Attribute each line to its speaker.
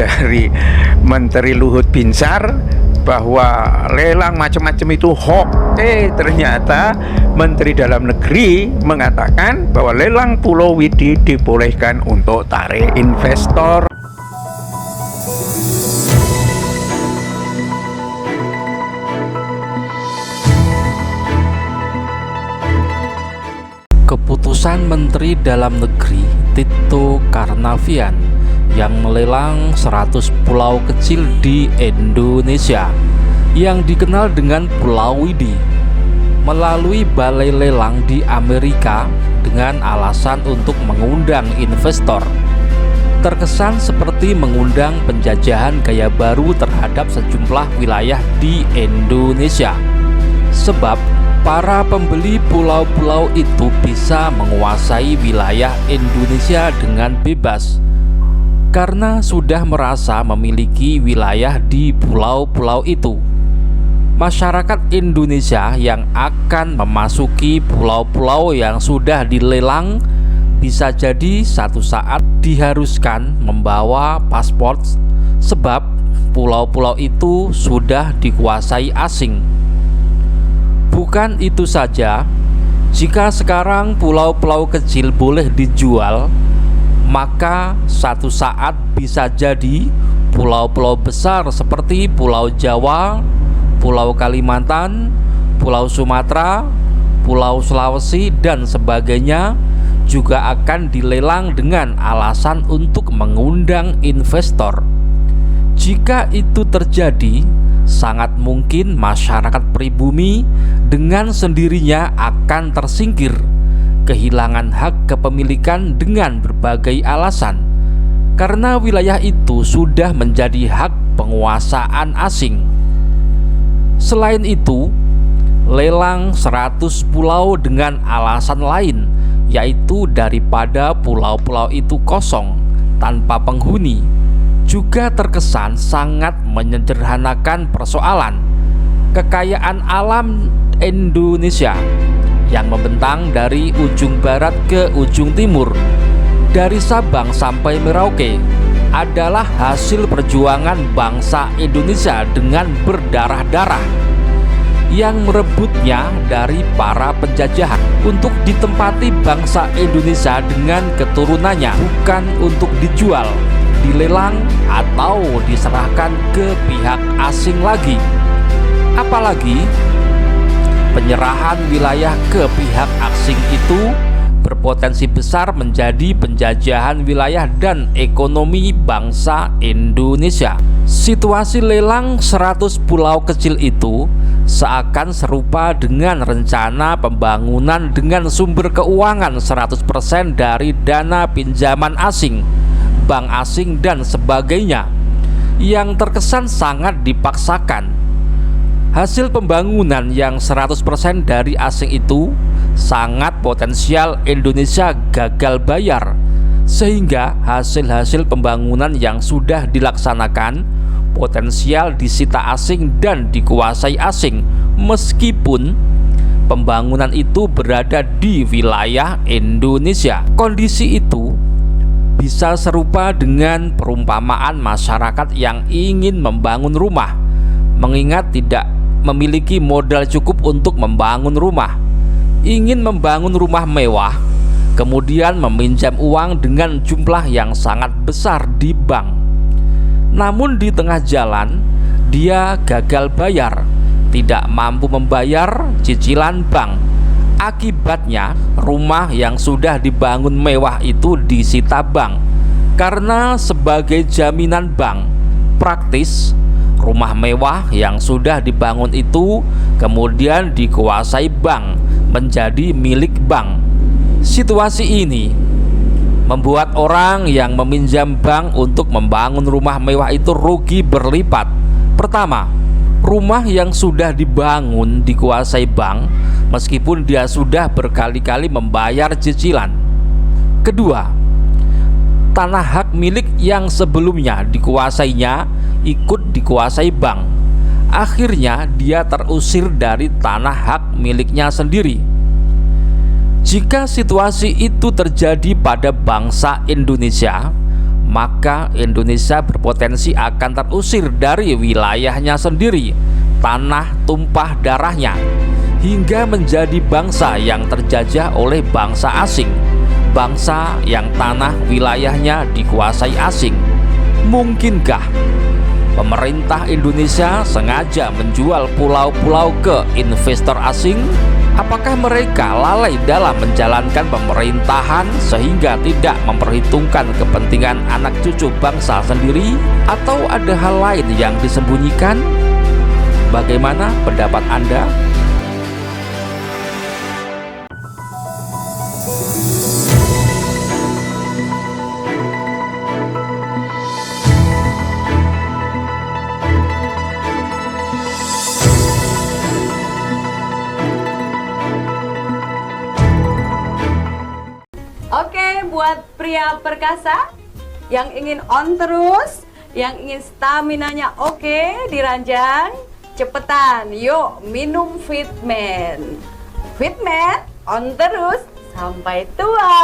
Speaker 1: dari Menteri Luhut Binsar bahwa lelang macam-macam itu hoax. Ternyata Menteri Dalam Negeri mengatakan bahwa lelang Pulau Widi dibolehkan untuk tarik investor.
Speaker 2: Keputusan Menteri Dalam Negeri Tito Karnavian yang melelang 100 pulau kecil di Indonesia yang dikenal dengan Pulau Widi melalui balai lelang di Amerika dengan alasan untuk mengundang investor, terkesan seperti mengundang penjajahan gaya baru terhadap sejumlah wilayah di Indonesia. Sebab para pembeli pulau-pulau itu bisa menguasai wilayah Indonesia dengan bebas karena sudah merasa memiliki wilayah di pulau-pulau itu. Masyarakat Indonesia yang akan memasuki pulau-pulau yang sudah dilelang bisa jadi satu saat diharuskan membawa paspor sebab pulau-pulau itu sudah dikuasai asing. Bukan itu saja, jika sekarang pulau-pulau kecil boleh dijual, maka satu saat bisa jadi pulau-pulau besar seperti Pulau Jawa, Pulau Kalimantan, Pulau Sumatera, Pulau Sulawesi, dan sebagainya juga akan dilelang dengan alasan untuk mengundang investor. Jika itu terjadi, sangat mungkin masyarakat pribumi dengan sendirinya akan tersingkir, kehilangan hak kepemilikan dengan berbagai alasan, karena wilayah itu sudah menjadi hak penguasaan asing. Selain itu, lelang 100 pulau dengan alasan lain, yaitu daripada pulau-pulau itu kosong tanpa penghuni, juga terkesan sangat menyederhanakan persoalan kekayaan alam Indonesia yang membentang dari ujung barat ke ujung timur, dari Sabang sampai Merauke, adalah hasil perjuangan bangsa Indonesia dengan berdarah-darah yang merebutnya dari para penjajahan untuk ditempati bangsa Indonesia dengan keturunannya, bukan untuk dijual, dilelang, atau diserahkan ke pihak asing lagi. Apalagi penyerahan wilayah ke pihak asing itu berpotensi besar menjadi penjajahan wilayah dan ekonomi bangsa Indonesia. Situasi lelang 100 pulau kecil itu seakan serupa dengan rencana pembangunan dengan sumber keuangan 100% dari dana pinjaman asing, bank asing, dan sebagainya, yang terkesan sangat dipaksakan. Hasil pembangunan yang 100% dari asing itu sangat potensial Indonesia gagal bayar, sehingga hasil-hasil pembangunan yang sudah dilaksanakan potensial disita asing dan dikuasai asing, meskipun pembangunan itu berada di wilayah Indonesia. Kondisi itu bisa serupa dengan perumpamaan masyarakat yang ingin membangun rumah, mengingat tidak memiliki modal cukup untuk membangun rumah, ingin membangun rumah mewah, kemudian meminjam uang dengan jumlah yang sangat besar di bank. Namun di tengah jalan dia gagal bayar, tidak mampu membayar cicilan bank. Akibatnya rumah yang sudah dibangun mewah itu disita bank, karena sebagai jaminan bank praktis rumah mewah yang sudah dibangun itu kemudian dikuasai bank, menjadi milik bank. Situasi ini membuat orang yang meminjam bank untuk membangun rumah mewah itu rugi berlipat. Pertama, rumah yang sudah dibangun dikuasai bank meskipun dia sudah berkali-kali membayar cicilan. Kedua, tanah hak milik yang sebelumnya dikuasainya ikut dikuasai bank. Akhirnya dia terusir dari tanah hak miliknya sendiri. Jika situasi itu terjadi pada bangsa Indonesia, maka Indonesia berpotensi akan terusir dari wilayahnya sendiri, tanah tumpah darahnya, hingga menjadi bangsa yang terjajah oleh bangsa asing, bangsa yang tanah wilayahnya dikuasai asing. Mungkinkah pemerintah Indonesia sengaja menjual pulau-pulau ke investor asing? Apakah mereka lalai dalam menjalankan pemerintahan sehingga tidak memperhitungkan kepentingan anak cucu bangsa sendiri? Atau ada hal lain yang disembunyikan? Bagaimana pendapat Anda?
Speaker 3: Oke, buat pria perkasa yang ingin on terus, yang ingin staminanya oke, diranjang, cepetan, yuk minum Fitman. Fitman on terus sampai tua.